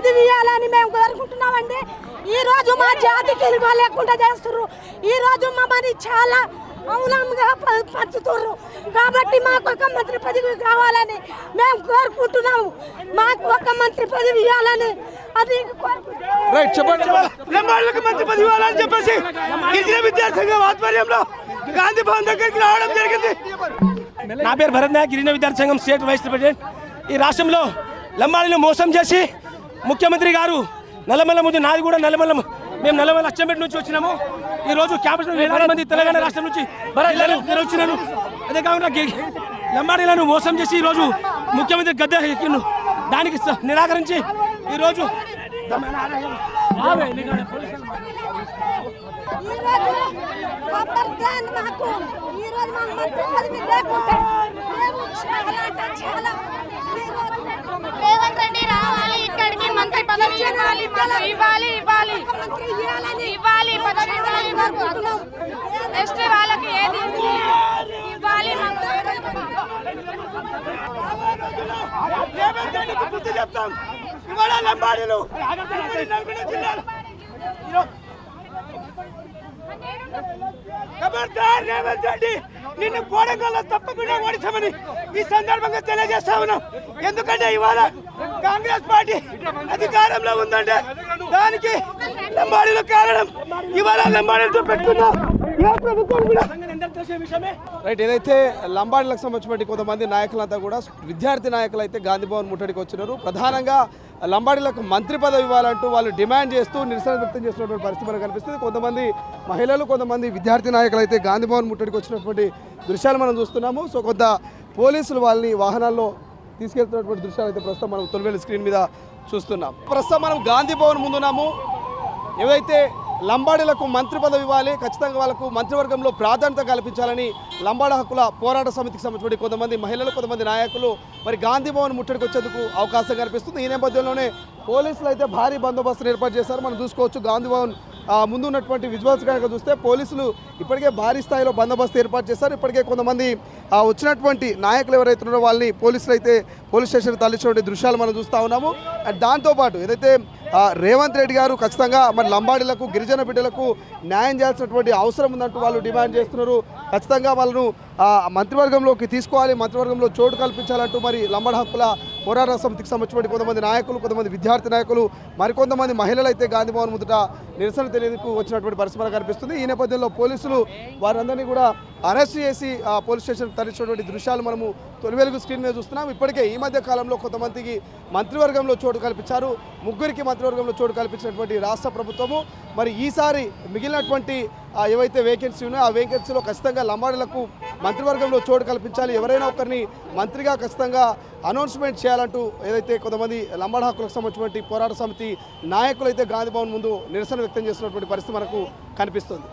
పదవి ఇవ్వాలని మేము కోరుకుంటున్నామండి. ఈరోజు మా జాతికి విలువ లేకుండా చేస్తున్నారు. ఈరోజు మమ్మల్ని చాలా అవునంగా పంచుతున్నారు. కాబట్టి మాకు ఒక మంత్రి పదవి కావాలని మేము కోరుకుంటున్నాము. మాకు ఒక మంత్రి పదవి ఇవ్వాలని అది మంత్రి పదవి ఇవ్వాలని చెప్పేసి గిరిజన విద్యార్థి సంఘం ఆధ్వర్యంలో గాంధీ భవన్ దగ్గరికి రావడం జరిగింది. నా పేరు భరత్ నాయక్, గిరిజన విద్యార్థి సంఘం స్టేట్ వైస్ ప్రెసిడెంట్. ఈ రాష్ట్రంలో లంబాడీని మోసం చేసి ముఖ్యమంత్రి గారు నల్లమల్ల ముందు నాది కూడా నల్లమల్ల, మేము నల్లమల్ల అచ్చంపేట నుంచి వచ్చినాము. ఈరోజు క్యాంపస్లో వేలాది మంది తెలంగాణ రాష్ట్రం నుంచి వచ్చినాను. అదే కాకుండా లంబాడీలను మోసం చేసి ఈరోజు ముఖ్యమంత్రి గద్దె ఎక్కిండు. దానికి నిరాకరించి ఈరోజు రేవంత్ రెడ్డి రావాలి, ఇక్కడికి మంత్రి పదవి ఇవ్వాలి, ఇవ్వాలి ఇవ్వాలి ఇవ్వాలి పదవి ఇవ్వాలి. నెక్స్ట్ వాళ్ళకి ఏది ఇవ్వాలి. రేవంత్ రెడ్డి నిన్ను కోడంగల్లో తప్పకుండా ఓడించమని ఈ సందర్భంగా తెలియజేస్తా ఉన్నాం. ఎందుకంటే ఇవాళ కాంగ్రెస్ పార్టీ అధికారంలో ఉందంటే దానికి లంబాడీలు కారణం. ఇవాళ లంబాడీలతో పెట్టుకున్నాం. రైట్, ఏదైతే లంబాడీలకు సంబంధించిన కొంతమంది నాయకులంతా కూడా విద్యార్థి నాయకులు అయితే గాంధీ భవన్ ముట్టడికి వచ్చినారు. ప్రధానంగా లంబాడీలకు మంత్రి పదవి ఇవ్వాలంటూ వాళ్ళు డిమాండ్ చేస్తూ నిరసన వ్యక్తం చేస్తున్నటువంటి పరిస్థితి మనకు కనిపిస్తుంది. కొంతమంది మహిళలు, కొంతమంది విద్యార్థి నాయకులు అయితే గాంధీ భవన్ ముట్టడికి వచ్చినటువంటి దృశ్యాలు మనం చూస్తున్నాము. సో కొంత పోలీసులు వాళ్ళని వాహనాల్లో తీసుకెళ్తున్నటువంటి దృశ్యాలు అయితే ప్రస్తుతం మనం తొలివేలు స్క్రీన్ మీద చూస్తున్నాం. ప్రస్తుతం మనం గాంధీ భవన్ ముందున్నాము. ఏవైతే లంబాడీలకు మంత్రి పదవి ఇవ్వాలి, ఖచ్చితంగా వాళ్ళకు మంత్రివర్గంలో ప్రాధాన్యత కల్పించాలని లంబాడ హక్కుల పోరాట సమితికి సంబంధించిన కొంతమంది మహిళలు, కొంతమంది నాయకులు మరి గాంధీ భవన్ ముట్టడికి వచ్చేందుకు అవకాశం కనిపిస్తుంది. ఈ నేపథ్యంలోనే పోలీసులు అయితే భారీ బందోబస్తును ఏర్పాటు చేశారు. మనం చూసుకోవచ్చు గాంధీ భవన్ ముందు ఉన్నటువంటి విజువల్స్ కనుక చూస్తే పోలీసులు ఇప్పటికే భారీ స్థాయిలో బందోబస్తు ఏర్పాటు చేశారు. ఇప్పటికే కొంతమంది వచ్చినటువంటి నాయకులు ఎవరైతే ఉన్నారో వాళ్ళని పోలీసులు అయితే పోలీస్ స్టేషన్ తరలించినటువంటి దృశ్యాలు మనం చూస్తూ ఉన్నాము. అండ్ దాంతోపాటు ఏదైతే రేవంత్ రెడ్డి గారు ఖచ్చితంగా మరి లంబాడీలకు, గిరిజన బిడ్డలకు న్యాయం చేయాల్సినటువంటి అవసరం ఉందంటూ వాళ్ళు డిమాండ్ చేస్తున్నారు. ఖచ్చితంగా వాళ్ళను మంత్రివర్గంలోకి తీసుకోవాలి, మంత్రివర్గంలో చోటు కల్పించాలంటూ మరి లంబాడ హక్కుల పోరాట సమితికి సంబంధించిన కొంతమంది నాయకులు, కొంతమంది విద్యార్థి నాయకులు, మరికొంతమంది మహిళలు అయితే గాంధీ భవన్ ముందుట నిరసన తెలియదుకు వచ్చినటువంటి పరిస్థితి కనిపిస్తుంది. ఈ నేపథ్యంలో పోలీసులు వారందరినీ కూడా అరెస్ట్ చేసి పోలీస్ స్టేషన్ తరలించినటువంటి దృశ్యాలు మనము తొలివెలుగు స్క్రీన్ మీద చూస్తున్నాం. ఇప్పటికే ఈ మధ్య కాలంలో కొంతమందికి మంత్రివర్గంలో చోటు కల్పించారు, ముగ్గురికి మంత్రివర్గంలో చోటు కల్పించినటువంటి రాష్ట్ర ప్రభుత్వము మరి ఈసారి మిగిలినటువంటి ఏవైతే వేకెన్సీ ఉన్నాయో ఆ వేకెన్సీలో ఖచ్చితంగా లంబాడీలకు మంత్రివర్గంలో చోటు కల్పించాలి, ఎవరైనా ఒకరిని మంత్రిగా ఖచ్చితంగా అనౌన్స్మెంట్ చేయాలంటూ ఏదైతే కొంతమంది లంబాడ హక్కులకు సంబంధించినటువంటి పోరాట సమితి నాయకులు అయితే గాంధీ భవన్ ముందు నిరసన వ్యక్తం చేస్తున్నటువంటి పరిస్థితి మనకు కనిపిస్తుంది.